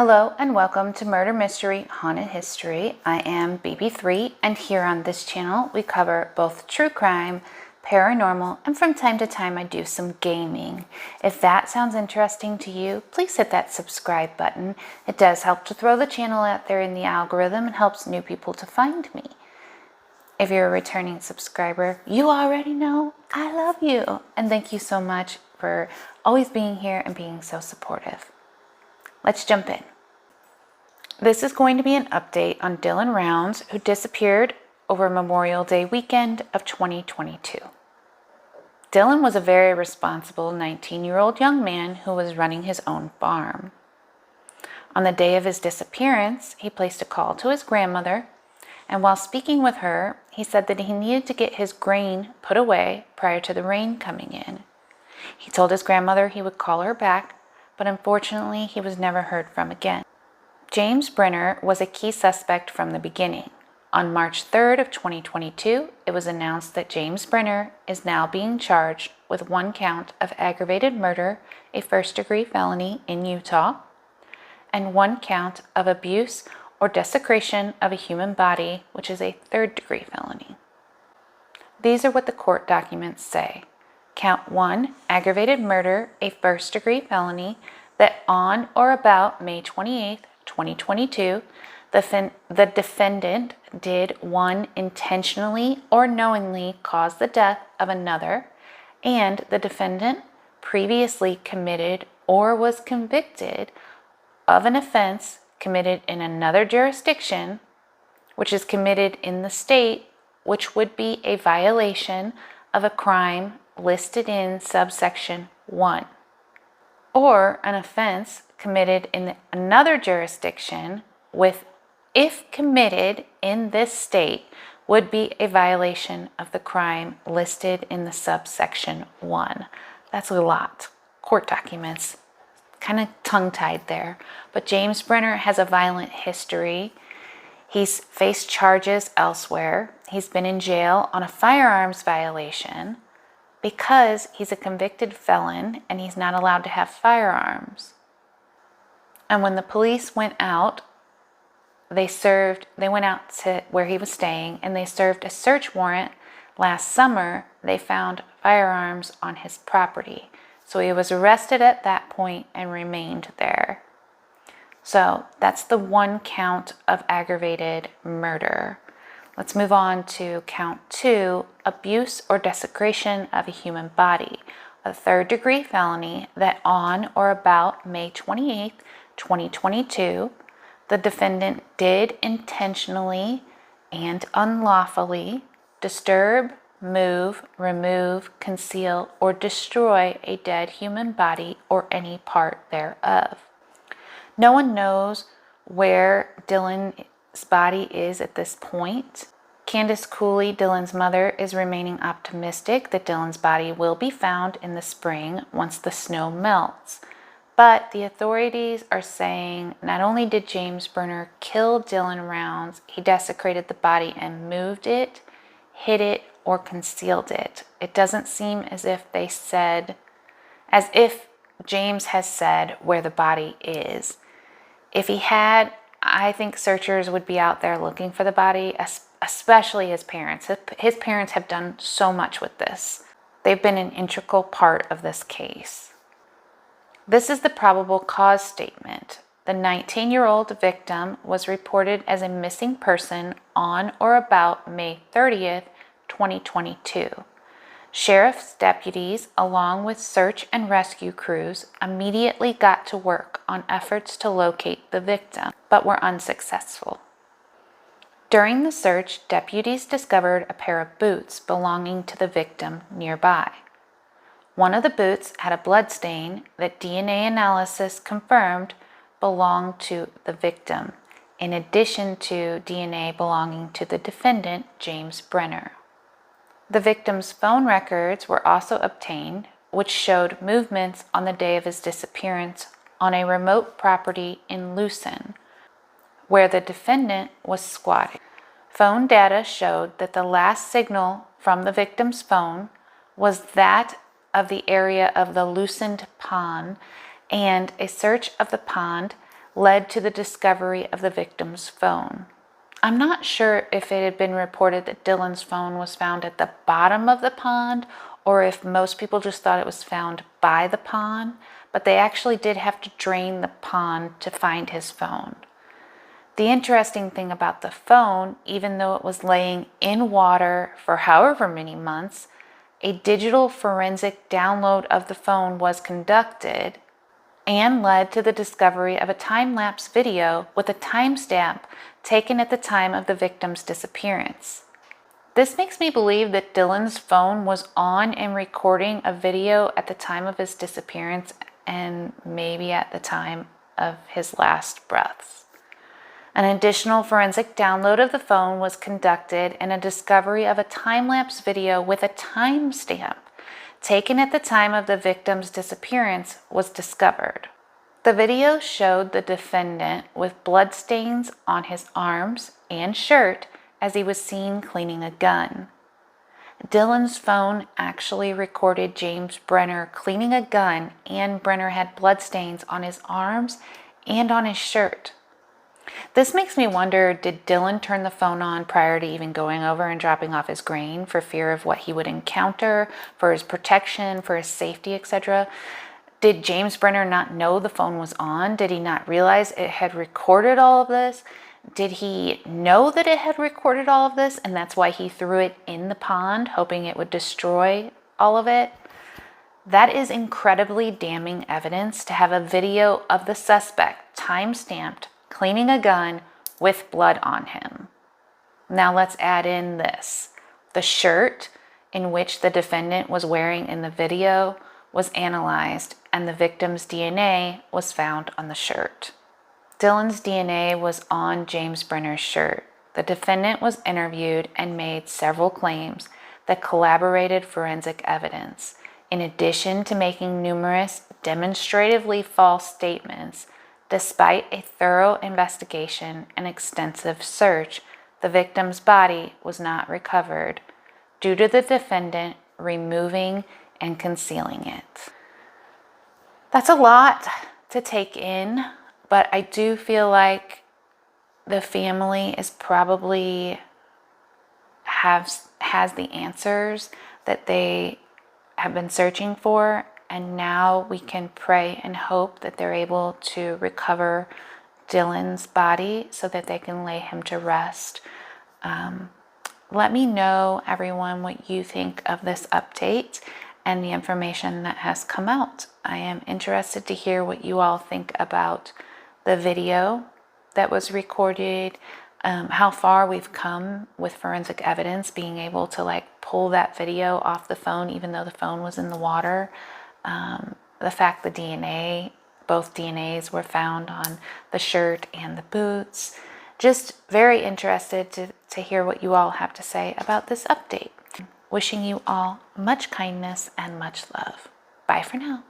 Hello and welcome to Murder Mystery Haunted History. I am BB3 and here on this channel we cover both true crime, paranormal, and from time to time I do some gaming. If that sounds interesting to you, please hit that subscribe button. It does help to throw the channel out there in the algorithm and helps new people to find me. If you're a returning subscriber, you already know I love you and thank you so much for always being here and being so supportive. Let's jump in. This is going to be an update on Dylan Rounds, who disappeared over Memorial Day weekend of 2022. Dylan was a very responsible 19-year-old young man who was running his own farm. On the day of his disappearance, he placed a call to his grandmother, and while speaking with her, he said that he needed to get his grain put away prior to the rain coming in. He told his grandmother he would call her back, but unfortunately he was never heard from again. James Brenner was a key suspect from the beginning. On March 3rd of 2022, it was announced that James Brenner is now being charged with 1 count of aggravated murder, a first-degree felony in Utah, and 1 count of abuse or desecration of a human body, which is a third-degree felony. These are what the court documents say. Count 1, aggravated murder, a first-degree felony, that on or about May 28, 2022, the defendant did 1, intentionally or knowingly cause the death of another, and the defendant previously committed or was convicted of an offense committed in another jurisdiction, which is committed in the state, which would be a violation of a crime listed in subsection 1, or an offense committed in another jurisdiction with, if committed in this state, would be a violation of the crime listed in the subsection 1. That's a lot. Court documents. Kind of tongue-tied there. But James Brenner has a violent history. He's faced charges elsewhere. He's been in jail on a firearms violation because he's a convicted felon and he's not allowed to have firearms. And when the police went out, they went out to where he was staying and they served a search warrant last summer. They found firearms on his property. So he was arrested at that point and remained there. So that's the 1 count of aggravated murder. Let's move on to count 2, abuse or desecration of a human body, a third-degree felony that on or about May 28, 2022, the defendant did intentionally and unlawfully disturb, move, remove, conceal, or destroy a dead human body or any part thereof. No one knows where Dylan's body is at this point. Candace Cooley, Dylan's mother, is remaining optimistic that Dylan's body will be found in the spring once the snow melts. But the authorities are saying not only did James Brenner kill Dylan Rounds, he desecrated the body and moved it, hid it, or concealed it. It doesn't seem as if James has said where the body is. If he had, I think searchers would be out there looking for the body, especially his parents. His parents have done so much with this. They've been an integral part of this case. This is the probable cause statement. The 19-year-old victim was reported as a missing person on or about May 30th, 2022. Sheriff's deputies, along with search and rescue crews, immediately got to work on efforts to locate the victim, but were unsuccessful. During the search, deputies discovered a pair of boots belonging to the victim nearby. One of the boots had a blood stain that DNA analysis confirmed belonged to the victim, in addition to DNA belonging to the defendant, James Brenner. The victim's phone records were also obtained, which showed movements on the day of his disappearance on a remote property in Lucin, where the defendant was squatting. Phone data showed that the last signal from the victim's phone was that of the area of the Lucin pond, and a search of the pond led to the discovery of the victim's phone. I'm not sure if it had been reported that Dylan's phone was found at the bottom of the pond or if most people just thought it was found by the pond, but they actually did have to drain the pond to find his phone. The interesting thing about the phone, even though it was laying in water for however many months, a digital forensic download of the phone was conducted and led to the discovery of a time-lapse video with a timestamp taken at the time of the victim's disappearance. This makes me believe that Dylan's phone was on and recording a video at the time of his disappearance and maybe at the time of his last breaths. An additional forensic download of the phone was conducted and a discovery of a time-lapse video with a timestamp taken at the time of the victim's disappearance was discovered. The video showed the defendant with bloodstains on his arms and shirt as he was seen cleaning a gun. Dylan's phone actually recorded James Brenner cleaning a gun, and Brenner had bloodstains on his arms and on his shirt. This makes me wonder, did Dylan turn the phone on prior to even going over and dropping off his grain for fear of what he would encounter, for his protection, for his safety, etc.? Did James Brenner not know the phone was on? Did he not realize it had recorded all of this? Did he know that it had recorded all of this and that's why he threw it in the pond, hoping it would destroy all of it? That is incredibly damning evidence to have a video of the suspect, time-stamped, cleaning a gun with blood on him. Now let's add in this. The shirt in which the defendant was wearing in the video was analyzed and the victim's DNA was found on the shirt. Dylan's DNA was on James Brenner's shirt. The defendant was interviewed and made several claims that corroborated forensic evidence. In addition to making numerous demonstratively false statements, despite a thorough investigation and extensive search, the victim's body was not recovered due to the defendant removing and concealing it. That's a lot to take in, but I do feel like the family is probably has the answers that they have been searching for. And now we can pray and hope that they're able to recover Dylan's body so that they can lay him to rest. Let me know, everyone, what you think of this update and the information that has come out. I am interested to hear what you all think about the video that was recorded, how far we've come with forensic evidence, being able to pull that video off the phone even though the phone was in the water. The fact the both DNAs were found on the shirt and the boots. Just very interested to hear what you all have to say about this update. Wishing you all much kindness and much love. Bye for now.